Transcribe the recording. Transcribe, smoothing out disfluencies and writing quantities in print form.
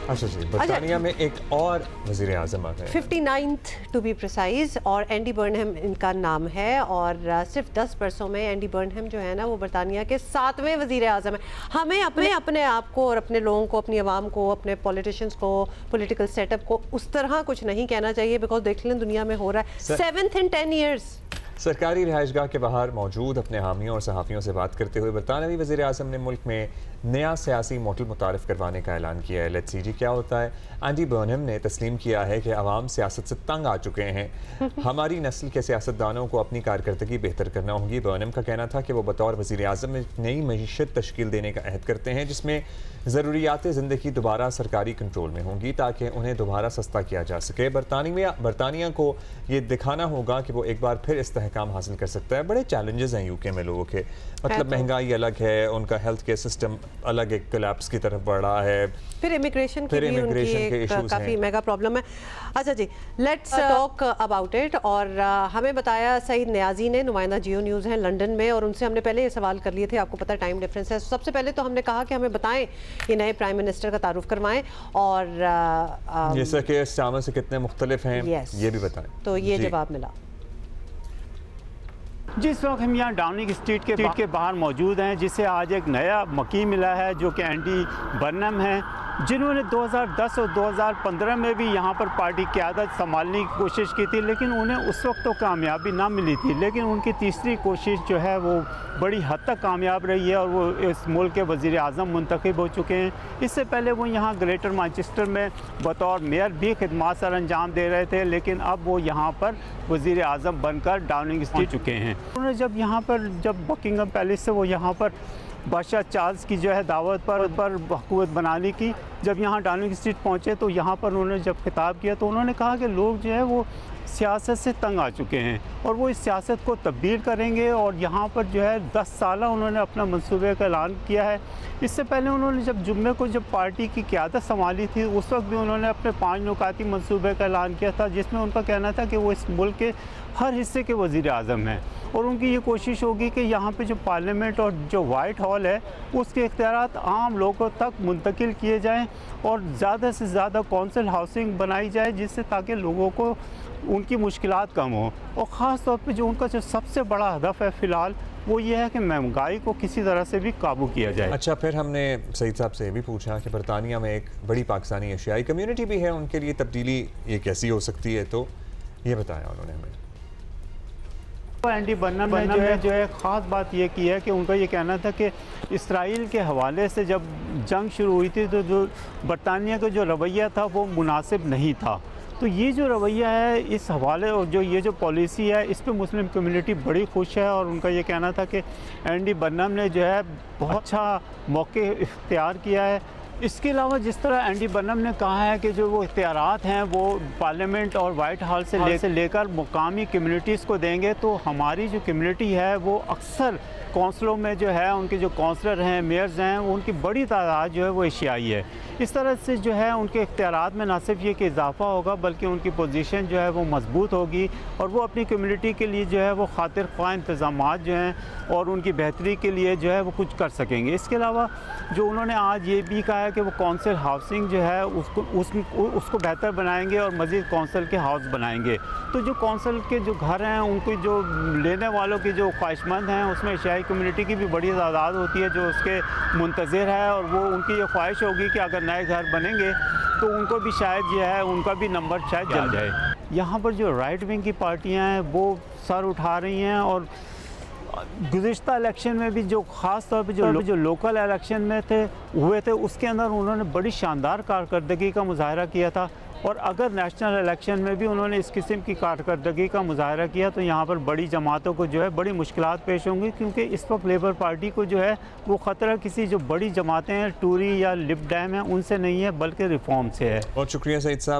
अच्छा जी, बरतानिया में एक और वज़ीर आज़म आ गए, 59th टू बी प्रिसाइज, और एंडी बर्नहम इनका नाम है। और सिर्फ 10 बरसों में एंडी बर्नहम जो है ना वो बरतानिया के 7वें वज़ीर आज़म है। हमें अपने आप को और अपने लोगों को, अपनी आवाम को, अपने पॉलिटिशियंस को, पॉलिटिकल सेटअप को उस तरह कुछ नहीं कहना चाहिए, बिकॉज देख लें दुनिया में हो रहा है 7th in 10 years। सरकारी रिहाइशगाह के बाहर मौजूद अपने हामियों और सहाफ़ियों से बात करते हुए बरतानवी वज़ीर आज़म ने मुल्क में नया सियासी मॉडल मुतारिफ़ करवाने का ऐलान किया है। लेट्स सी जी क्या होता है। एंडी बर्नहम ने तस्लीम किया है कि अवाम सियासत से तंग आ चुके हैं, हमारी नस्ल के सियासतदानों को अपनी कारकर्दगी बेहतर करना होगी। बर्नहम का कहना था कि वो बतौर वज़ीर आज़म एक नई मईशत तश्कील देने का अहद करते हैं जिसमें ज़रूरियात ज़िंदगी दोबारा सरकारी कंट्रोल में होंगी ताकि उन्हें दोबारा सस्ता किया जा सके। बरतानिया को ये दिखाना होगा कि वो एक बार फिर इस्तेहकाम हासिल कर सकता है। बड़े चैलेंजेस हैं यूके में लोगों के, मतलब महंगाई अलग है, उनका हेल्थ केयर सिस्टम अलग एक कोलैप्स की तरफ बढ़ रहा है, फिर इमिग्रेशन की भी उनकी एक काफ़ी मेगा प्रॉब्लम है। अच्छा जी, लेट्स टॉक अबाउट इट। और हमें बताया सईद नियाजी ने, नुमाइंदा जियो न्यूज़ हैं लंदन में, और उनसे हमने पहले ये सवाल कर लिए थे, आपको पता टाइम डिफरेंस है। सबसे पहले तो हमने कहा कि हमें बताएं ये नए प्राइम मिनिस्टर का तारुफ करवाएं और जैसा कि स्टामर से कितने मुख्तलिफ हैं ये भी बताएं। तो ये जवाब मिला। जिस वक्त हम यहाँ डाउनिंग स्ट्रीट के बाहर मौजूद हैं, जिसे आज एक नया मकीम मिला है जो कि एंडी बर्नहम हैं, जिन्होंने 2010 और 2015 में भी यहाँ पर पार्टी की क़यादत संभालने की कोशिश की थी, लेकिन उन्हें उस वक्त तो कामयाबी ना मिली थी। लेकिन उनकी तीसरी कोशिश जो है वो बड़ी हद तक कामयाब रही है और वो इस मुल्क के वज़ीर आज़म मुंतखब हो चुके हैं। इससे पहले वो यहाँ ग्रेटर मैनचेस्टर में बतौर मेयर भी खिदमत सर अंजाम दे रहे थे, लेकिन अब वो यहाँ पर वज़ीर आज़म बनकर डाउनिंग स्ट्रीट चुके हैं। उन्होंने जब बकिंगम पैलेस से वो यहाँ पर बादशाह चार्ल्स की जो है दावत पर हुकूमत बनाने की जब यहाँ डाउनिंग स्ट्रीट पहुँचे तो यहाँ पर उन्होंने जब खिताब किया तो उन्होंने कहा कि लोग जो है वो सियासत से तंग आ चुके हैं और वो इस सियासत को तब्दील करेंगे। और यहाँ पर जो है 10 साल उन्होंने अपना मंसूबे का ऐलान किया है। इससे पहले उन्होंने जब पार्टी की क़यादत संभाली थी उस वक्त भी उन्होंने अपने 5 नुकाती मंसूबे का ऐलान किया था, जिसमें उनका कहना था कि वो इस मुल्क के हर हिस्से के वज़ीर आज़म हैं और उनकी ये कोशिश होगी कि यहाँ पे जो पार्लियामेंट और जो वाइट हॉल है उसके इख्तियारात आम लोगों तक मुंतकिल किए जाएँ और ज़्यादा से ज़्यादा कौंसिल हाउसिंग बनाई जाए, जिससे ताकि लोगों को उनकी मुश्किलात कम हो। और ख़ास तौर पे जो उनका जो सबसे बड़ा हदफ है फ़िलहाल वो ये है कि महंगाई को किसी तरह से भी काबू किया जाए। अच्छा, फिर हमने सईद साहब से भी पूछा कि बरतानिया में एक बड़ी पाकिस्तानी एशियाई कम्युनिटी भी है, उनके लिए तब्दीली ये कैसी हो सकती है, तो ये बताया उन्होंने हमें। एंडी बर्नहम ने जो है ख़ास बात ये की है कि उनका ये कहना था कि इसराइल के हवाले से जब जंग शुरू हुई थी तो जो बरतानिया का जो रवैया था वो मुनासिब नहीं था। तो ये जो रवैया है इस हवाले और जो ये जो पॉलिसी है इस पे मुस्लिम कम्युनिटी बड़ी खुश है और उनका ये कहना था कि एंडी बर्नहम ने जो है बहुत अच्छा मौके इख्तियार किया है। इसके अलावा जिस तरह एंडी बर्नहम ने कहा है कि जो वो इख्तियारात हैं वो पार्लियामेंट और वाइट हॉल से लेकर मुकामी कम्युनिटीज़ को देंगे, तो हमारी जो कम्युनिटी है वो अक्सर कौंसलों में जो है उनके जो कौंसलर हैं, मेयर्स हैं, उनकी बड़ी तादाद जो है वो एशियाई है। इस तरह से जो है उनके इख्तियारात में न सिर्फ ये कि इजाफ़ा होगा बल्कि उनकी पोजीशन जो है वो मजबूत होगी और वो अपनी कम्युनिटी के लिए जो है वो खातिर ख्वाह इंतज़ामात जो हैं और उनकी बेहतरी के लिए जो है वो कुछ कर सकेंगे। इसके अलावा जो उन्होंने आज ये भी कहा है कि वो कौंसिल हाउसिंग जो है उसको बेहतर बनाएंगे और मज़ीद कौंसिल के हाउस बनाएंगे। तो जो कौंसिल के जो घर हैं उनको जो लेने वालों की जो ख्वाहिशमंद हैं उसमें एशियाई कम्युनिटी की भी बड़ी तादाद होती है जो उसके मुंतज़िर है और वो उनकी ये ख्वाहिश होगी कि अगर नए घर बनेंगे तो उनको भी शायद जो है उनका भी नंबर शायद जल जाए। यहाँ पर जो राइट विंग की पार्टियाँ हैं वो सर उठा रही हैं और गुज़िश्ता इलेक्शन में भी जो ख़ास तौर पे जो लोकल इलेक्शन में हुए थे उसके अंदर उन्होंने बड़ी शानदार कारकर्दगी का मुजाहरा किया था और अगर नेशनल इलेक्शन में भी उन्होंने इस किस्म की कारकर्दगी का मुजाहरा किया तो यहाँ पर बड़ी जमातों को जो है बड़ी मुश्किलात पेश होंगी, क्योंकि इस वक्त लेबर पार्टी को जो है वो ख़तरा किसी जो बड़ी जमातें हैं टूरी या लिब डैम हैं उनसे नहीं है बल्कि रिफॉर्म से है। बहुत शुक्रिया सईद साहब।